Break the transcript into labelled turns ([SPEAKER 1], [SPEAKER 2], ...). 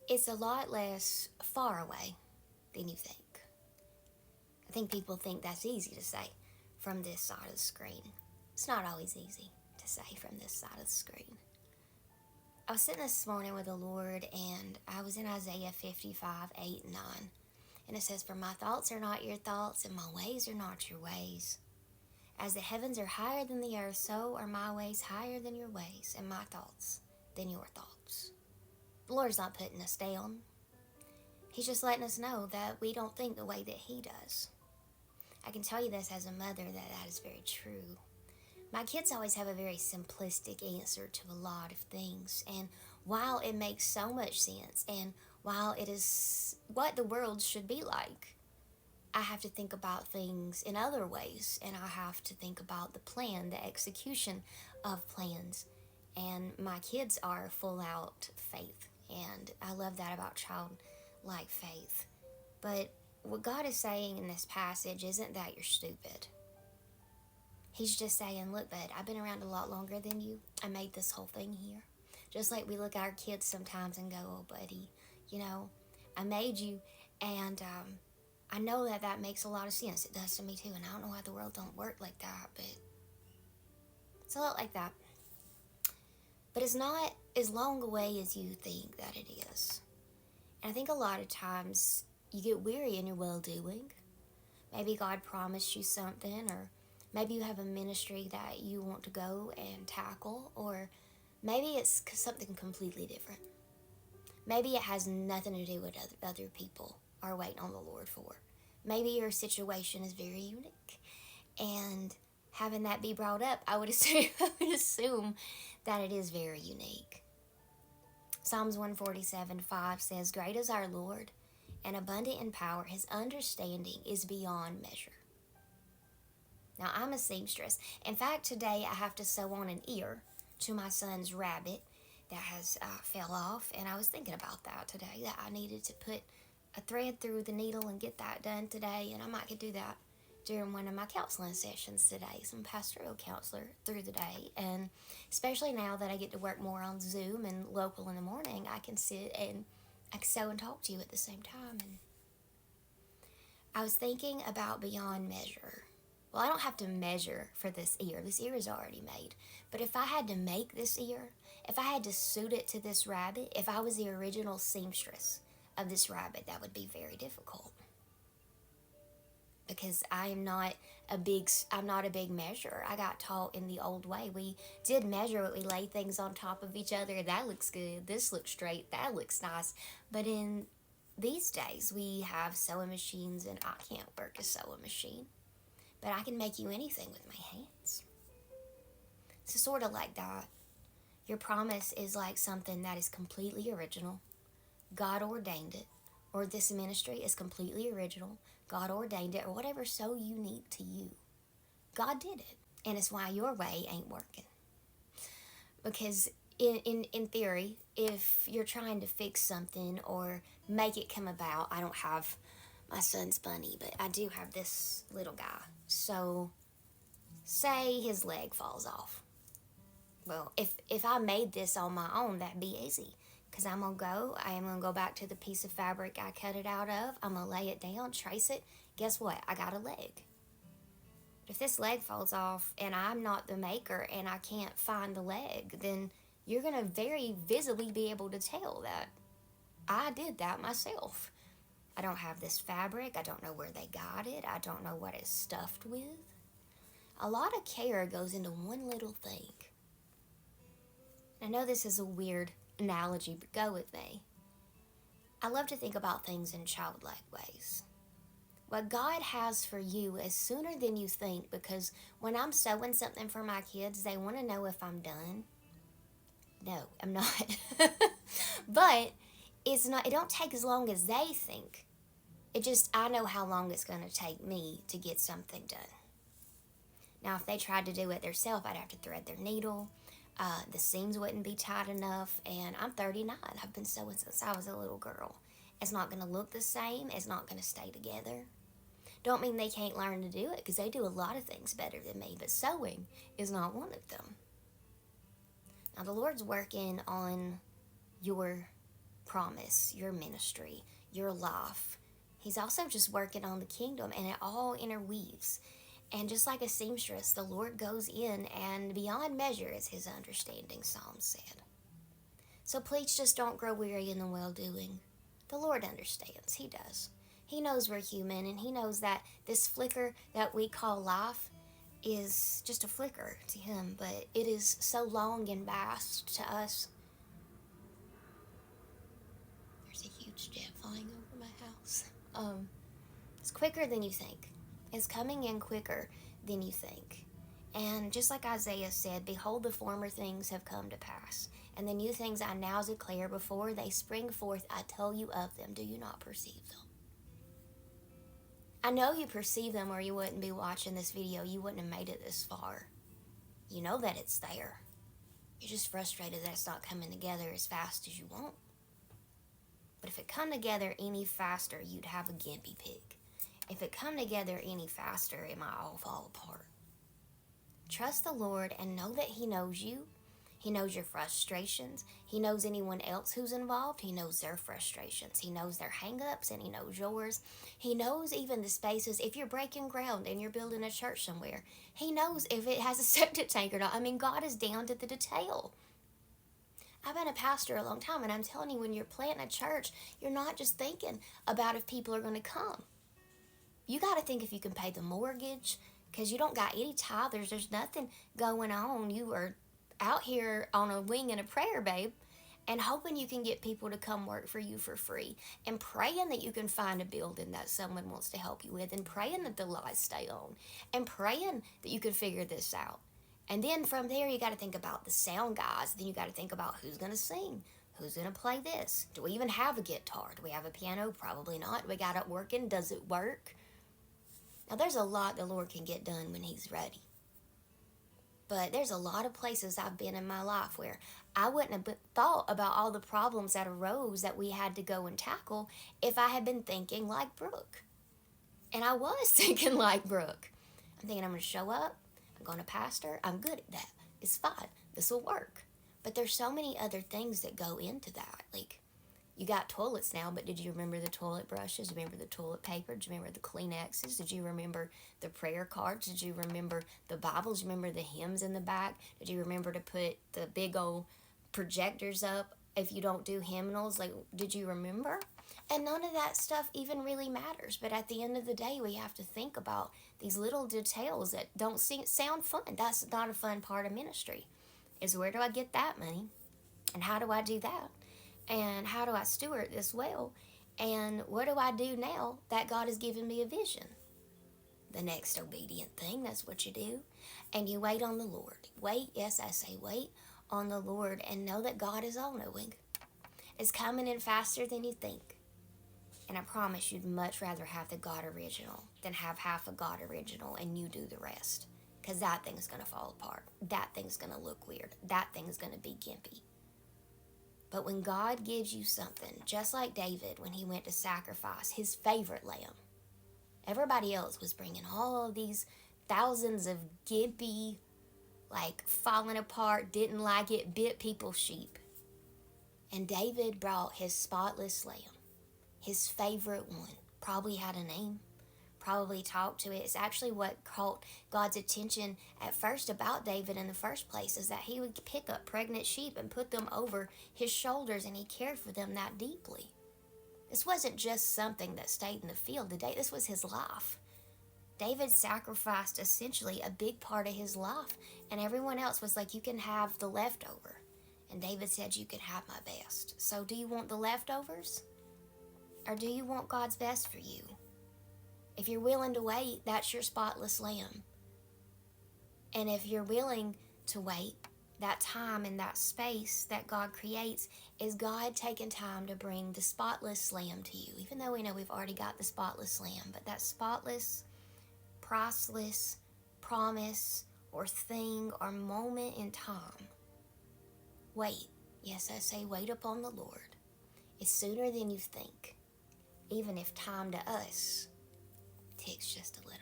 [SPEAKER 1] it's a lot less far away than you think. I think people think that's easy to say from this side of the screen. It's not always easy to say from this side of the screen. I was sitting this morning with the Lord, and I was in Isaiah 55, 8 and 9. And it says, "For my thoughts are not your thoughts, and my ways are not your ways. As the heavens are higher than the earth, so are my ways higher than your ways, and my thoughts than your thoughts." The Lord's not putting us down. He's just letting us know that we don't think the way that He does. I can tell you this as a mother that is very true. My kids always have a very simplistic answer to a lot of things, and while it makes so much sense, and while it is what the world should be like, I have to think about things in other ways, and I have to think about the plan, the execution of plans. And my kids are full out faith, and I love that about childlike faith. But what God is saying in this passage isn't that you're stupid. He's just saying, look, bud, I've been around a lot longer than you. I made this whole thing here. Just like we look at our kids sometimes and go, oh, buddy, I made you, and I know that makes a lot of sense. It does to me too, and I don't know why the world don't work like that, but it's a lot like that. But it's not as long away as you think that it is. And I think a lot of times you get weary in your well-doing. Maybe God promised you something, or maybe you have a ministry that you want to go and tackle, or maybe it's something completely different. Maybe it has nothing to do with other people are waiting on the Lord for. Maybe your situation is very unique, and having that be brought up, I would assume that it is very unique. Psalms 147:5 says, "Great is our Lord, and abundant in power. His understanding is beyond measure." Now, I'm a seamstress. In fact, today I have to sew on an ear to my son's rabbit that has fell off, and I was thinking about that today, that I needed to put a thread through the needle and get that done today, and I might could do that during one of my counseling sessions today, some pastoral counselor through the day. And especially now that I get to work more on Zoom and local in the morning, I can sit and I can sew and talk to you at the same time. And I was thinking about beyond measure. Well, I don't have to measure for this ear. This ear is already made. But if I had to make this ear, if I had to suit it to this rabbit, if I was the original seamstress of this rabbit, that would be very difficult. Because I'm not a big measurer. I got taught in the old way. We did measure it. We lay things on top of each other. That looks good. This looks straight. That looks nice. But in these days, we have sewing machines, and I can't work a sewing machine. But I can make you anything with my hands. So sort of like that. Your promise is like something that is completely original. God ordained it. Or this ministry is completely original. God ordained it, or whatever's so unique to you. God did it. And it's why your way ain't working. Because in theory, if you're trying to fix something or make it come about, I don't have my son's bunny, but I do have this little guy. So say his leg falls off. Well, if I made this on my own, that'd be easy. Because I am going to go back to the piece of fabric I cut it out of. I'm going to lay it down, trace it. Guess what? I got a leg. If this leg falls off and I'm not the maker and I can't find the leg, then you're going to very visibly be able to tell that I did that myself. I don't have this fabric. I don't know where they got it. I don't know what it's stuffed with. A lot of care goes into one little thing. I know this is a weird analogy, but go with me. I love to think about things in childlike ways. What God has for you is sooner than you think, because when I'm sewing something for my kids, they want to know if I'm done. No, I'm not. But it's not. It don't take as long as they think. I know how long it's going to take me to get something done. Now, if they tried to do it themselves, I'd have to thread their needle. The seams wouldn't be tight enough, and I'm 39. I've been sewing since I was a little girl. It's not going to look the same. It's not going to stay together. Don't mean they can't learn to do it, because they do a lot of things better than me, but sewing is not one of them. Now, the Lord's working on your promise, your ministry, your life. He's also just working on the kingdom, and it all interweaves. And just like a seamstress, the Lord goes in, and beyond measure is his understanding, Psalm said. So please just don't grow weary in the well-doing. The Lord understands. He does. He knows we're human, and he knows that this flicker that we call life is just a flicker to him, but it is so long and vast to us. There's a huge jet flying over my house. It's quicker than you think. It's coming in quicker than you think. And just like Isaiah said, behold, the former things have come to pass, and the new things I now declare, before they spring forth, I tell you of them. Do you not perceive them? I know you perceive them, or you wouldn't be watching this video. You wouldn't have made it this far. You know that it's there. You're just frustrated that it's not coming together as fast as you want. But if it come together any faster, you'd have a gimpy pig. If it come together any faster, it might all fall apart. Trust the Lord and know that he knows you. He knows your frustrations. He knows anyone else who's involved. He knows their frustrations. He knows their hang-ups, and he knows yours. He knows even the spaces. If you're breaking ground and you're building a church somewhere, he knows if it has a septic tank or not. I mean, God is down to the detail. I've been a pastor a long time, and I'm telling you, when you're planting a church, you're not just thinking about if people are going to come. You got to think if you can pay the mortgage, because you don't got any tithers. There's nothing going on. You are out here on a wing and a prayer, babe, and hoping you can get people to come work for you for free, and praying that you can find a building that someone wants to help you with, and praying that the lights stay on, and praying that you can figure this out. And then from there, you got to think about the sound guys. Then you got to think about who's going to sing, who's going to play this. Do we even have a guitar? Do we have a piano? Probably not. We got it working. Does it work? Now, there's a lot the Lord can get done when he's ready. But there's a lot of places I've been in my life where I wouldn't have thought about all the problems that arose that we had to go and tackle if I had been thinking like Brooke. And I was thinking like Brooke. I'm thinking, I'm going to show up. I'm going to pastor. I'm good at that. It's fine. This will work. But there's so many other things that go into that. Like, you got toilets now, but did you remember the toilet brushes? Did you remember the toilet paper? Did you remember the Kleenexes? Did you remember the prayer cards? Did you remember the Bibles? Did you remember the hymns in the back? Did you remember to put the big old projectors up if you don't do hymnals? Like, did you remember? And none of that stuff even really matters. But at the end of the day, we have to think about these little details that don't sound fun. That's not a fun part of ministry. Is where do I get that money? And how do I do that? And how do I steward this well? And what do I do now that God has given me a vision? The next obedient thing, that's what you do. And you wait on the Lord. Wait, yes, I say wait on the Lord, and know that God is all-knowing. It's coming in faster than you think. And I promise you'd much rather have the God original than have half a God original and you do the rest. Because that thing's going to fall apart. That thing's going to look weird. That thing's going to be gimpy. But when God gives you something, just like David when he went to sacrifice his favorite lamb, everybody else was bringing all of these thousands of gimpy, like falling apart, didn't like it, bit people's sheep. And David brought his spotless lamb, his favorite one, probably had a name, probably talked to it. It's actually what caught God's attention at first about David in the first place, is that he would pick up pregnant sheep and put them over his shoulders, and he cared for them that deeply. This wasn't just something that stayed in the field. This was his life. David sacrificed essentially a big part of his life, and everyone else was like, you can have the leftover. And David said, you can have my best. So do you want the leftovers? Or do you want God's best for you? If you're willing to wait, that's your spotless lamb. And if you're willing to wait, that time and that space that God creates is God taking time to bring the spotless lamb to you. Even though we know we've already got the spotless lamb, but that spotless, priceless promise or thing or moment in time. Wait. Yes, I say wait upon the Lord. It's sooner than you think. Even if time to us takes just a little.